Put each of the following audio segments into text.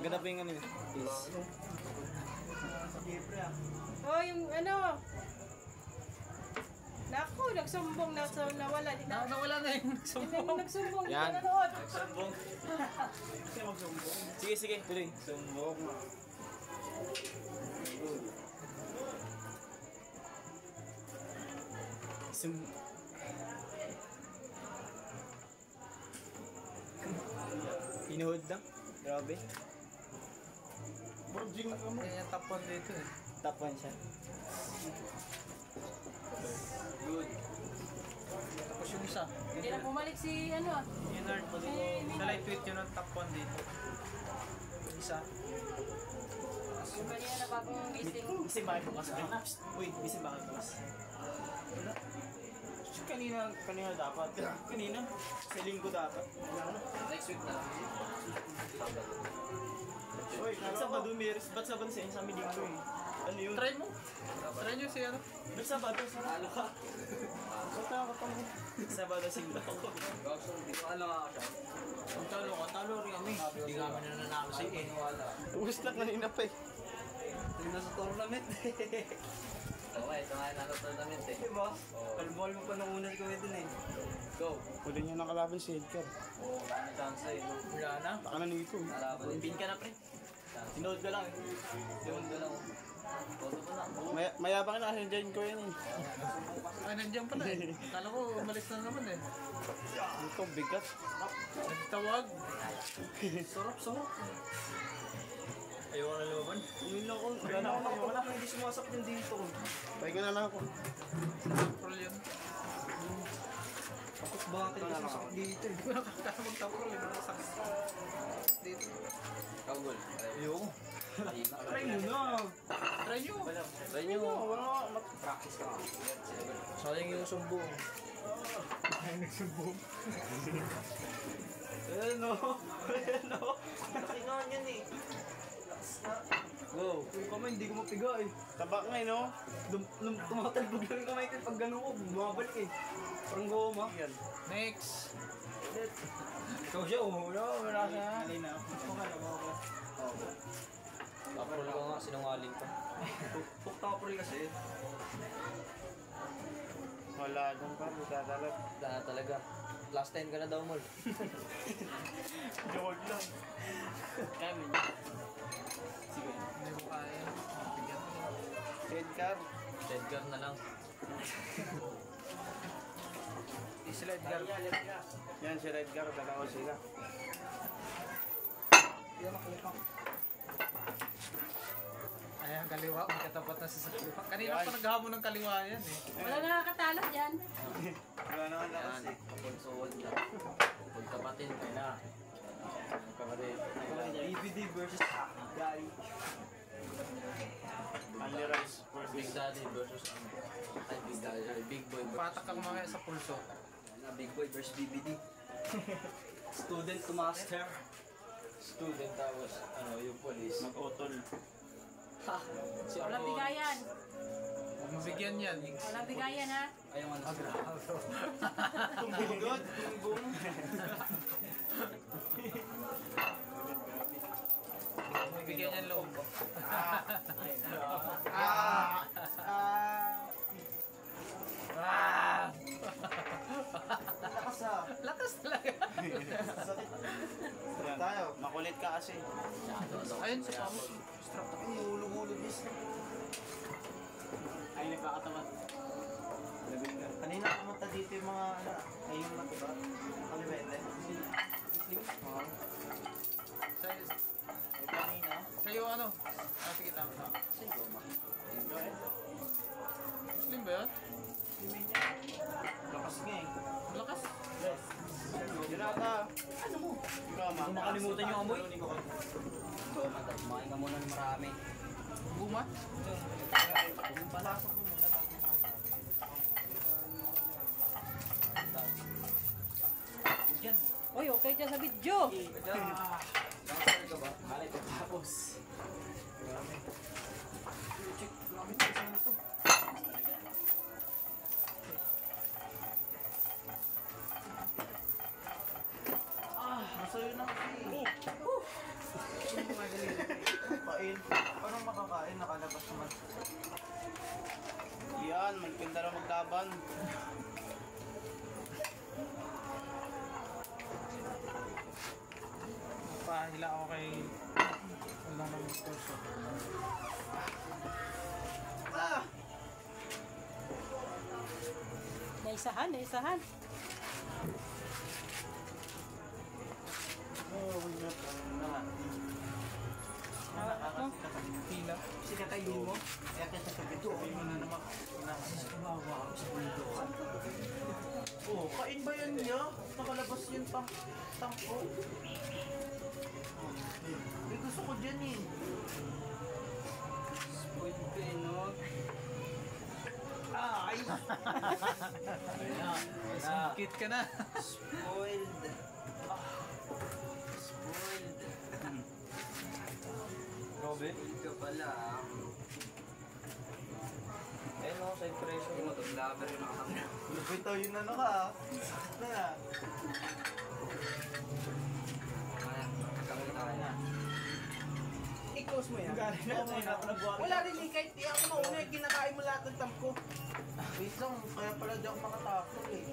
Maganda pa yung ano yun. Yes. Oh, yung ano. Naku, nagsumbong na nawala. Nawala na yung nagsumbong. Yung nagsumbong, Yan. yung nanood. Sumbong. Sige, sige, tuloy. Sumbong. Pinuhod lang. Grabe. Yan yung top 1 dito eh. Top 1 siya. Good. Tapos yung isa. Hindi na bumalik si ano. Leonard. Sa lightweight yun ang top 1 dito. Yung isa. Yung kanina na bagong gising. Gising bakit bukas? Uy, gising bakit bukas? Wala. Kanina dapat. Kanina? Sa linggo dapat. Next week na. Uy, Sabado, Miris. Ba't Sabado sa inyo? Sa amin linggo eh. Ano yun? Try mo. Try nyo si ano. Ba't Sabado? Ano ka? Ba't nakakatawa mo? Sabado, Simba. Hindi ko alam ako siya. Kung talo ka, talo rin kami. Hindi kami nananalo sa iyo. Ubus na kanina pa eh. Hindi na sa tournament. Okay, ito nga yung nasa tournament eh. Diba? Kalbol mo pa nung una si Kuya dun eh. Go. Huli niya ng kalaban si Edgar. Oo, wala na chance eh. Wala na. Baka na nito. Nalaban din. Pin ka na pre. Sinood ka lang eh. Yun ko lang. Toto ko na. Mayabang na kasi dyan ko yan eh. Ay, nandiyan pala eh. Kala ko, umalis na naman eh. Ito, bigat. Nagtawag. Sarap. Ayaw ka na lumaban. Yun lang ko. Wala na hindi sumasap din dito. Pahinga na lang ako. Pro yun. Tapos bakit hindi sumasap dito eh. Hindi ko nakakala magtapol. Hindi ko nakasakit. Dito. Kagol. Ayoko. Try mo na. Try nyo. Try nyo. Wala mag-practice ka. Sayang yung sumbong. Ay, nagsumbong. Ano? Laki nga yan eh. Go. Yung kamay hindi ko mapiga eh. Tabak nga eh no? Tumatalbog lang yung kamay ko pag gano'n ko. Bumabalik eh. Parang goma. Next. Ikaw siya wala siya. Alay na. Tapos ko nga, sinungaling pa. Tapos kasi. Wala dun pa, magdadalag. Wala na talaga. Last time ka na daw, Mol. Joke lang. Kaya mo niya. Sige. Hindi mo kaya. Bigyan mo. Edgar. Edgar na lang. Sila Edgar. Yan si Edgar, dalawa sila. Yan ako. Ayan, kaliwa. Magkatapat na sa kaliwa. Kanina pa naghamon ng kaliwa yan eh. Wala nakakatalo dyan. Wala naman lakas Yan. eh. Kapag-suwad na. Pagkapatin ka na. Kapatid. DVD versus Daddy. Only Rice Big Daddy versus ano? Ay, Big Daddy. Big Boy versus... Patak kang mamaya sa pulso. Big Boy versus BBD. Student to master. Student tapos ano, yung police. Mag-otol. Ha! Si Walang bigayan. Huwag mabigyan yan. Walang bigayan ha. Ayaw nga na. Tumbugod. Tumbong. Huwag mabigyan yan loob. Lakas ah. Lakas talaga. Sakit. Tayo. Makulit ka kasi. Ayun sa pamo. Strap ako. Hulog-hulog is. Ay, nagkakatamad. Kanina kamunta dito yung mga ano. Ayun na diba? Kalibete. Kanina. Sa'yo ano? Ah, sige tama. Sino ba? Muslim ba yan? Lakas nga eh. Lakas. Yes. Ginata. Ano mo? Hindi nakalimutan yung amoy. Kumain ka muna ng marami. Bumat. Palasok mo muna. Yan. Uy, okay dyan sa video. Dancer ka ba? Malay ko tapos. Check. Grabe ko sa ito. Masaya na kasi. makakain. Paano makakain? Nakalabas naman. Yan, magpinda na maglaban. Pahila ako kay... Wala naman kurso. Ah! Naisahan, naisahan. Oh, wala pa na. Hawak mo. Pila. Sikatayin mo. Kaya ka sa kapito. Sabihin mo na naman. Kumawa ako sa mundo. Oh, kain ba yan niya? Nakalabas yung tangko. Eh, gusto ko dyan eh. Spoiled ka eh, no? Ay! Singkit ka na. Spoiled. Spoiled. Robe? Spoiled ka pala. Ayun ako sa impression. Hindi mo ito, lover yung nakakamera. Ito yun ano ka. Sakit na nga. Kamay tayo na. I-close mo yan. Wala rin eh, kahit di ako mauna eh, kinakain mo lahat ng tamko. Wait lang, kaya pala di ako makatapos eh.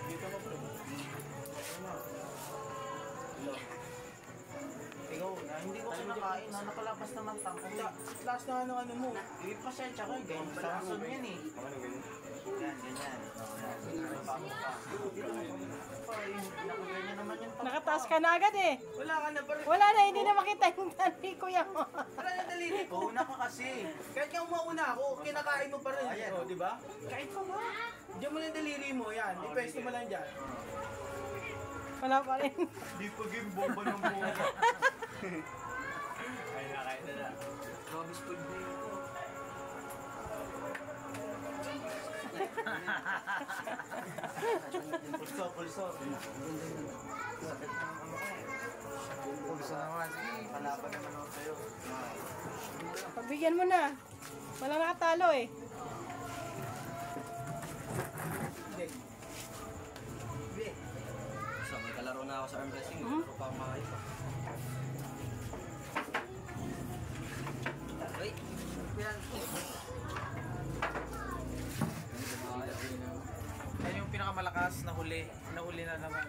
Dito ka bro. Ano? Ikaw na, hindi ko kinakain na nakalabas naman tangko. Last na ano mo, pasensya ka, ganyan sa rason yan eh. Yan, ganyan. Nakaganyan naman yung tamko. Nakataas ka na agad eh. Wala ka na pala. Wala na, hindi na makita yung tali kuya mo. Wala na daliri ko, una ka kasi. Kahit yung mauna ako, kinakain mo pa rin. Ayan, oh, di ba? Kain pa ba? Diyan mo na yung daliri mo, yan. Ipwesto mo lang dyan. Wala pa rin. Di pa game bomba ng bomba. Ay, nakain na na. Grabe spoiled na yun ko. Pulso, pulso. Sakit na ang ano ko eh. Pulso naman. Kalaban naman ako sa'yo. Pagbigyan mo na. Wala nakatalo eh. Hindi. Hindi. So, may kalaro na ako sa arm wrestling. Mhm. Pero pa ako makakita. Uy! Yan. Yan yung pinakamalakas na huli. Nahuli na naman.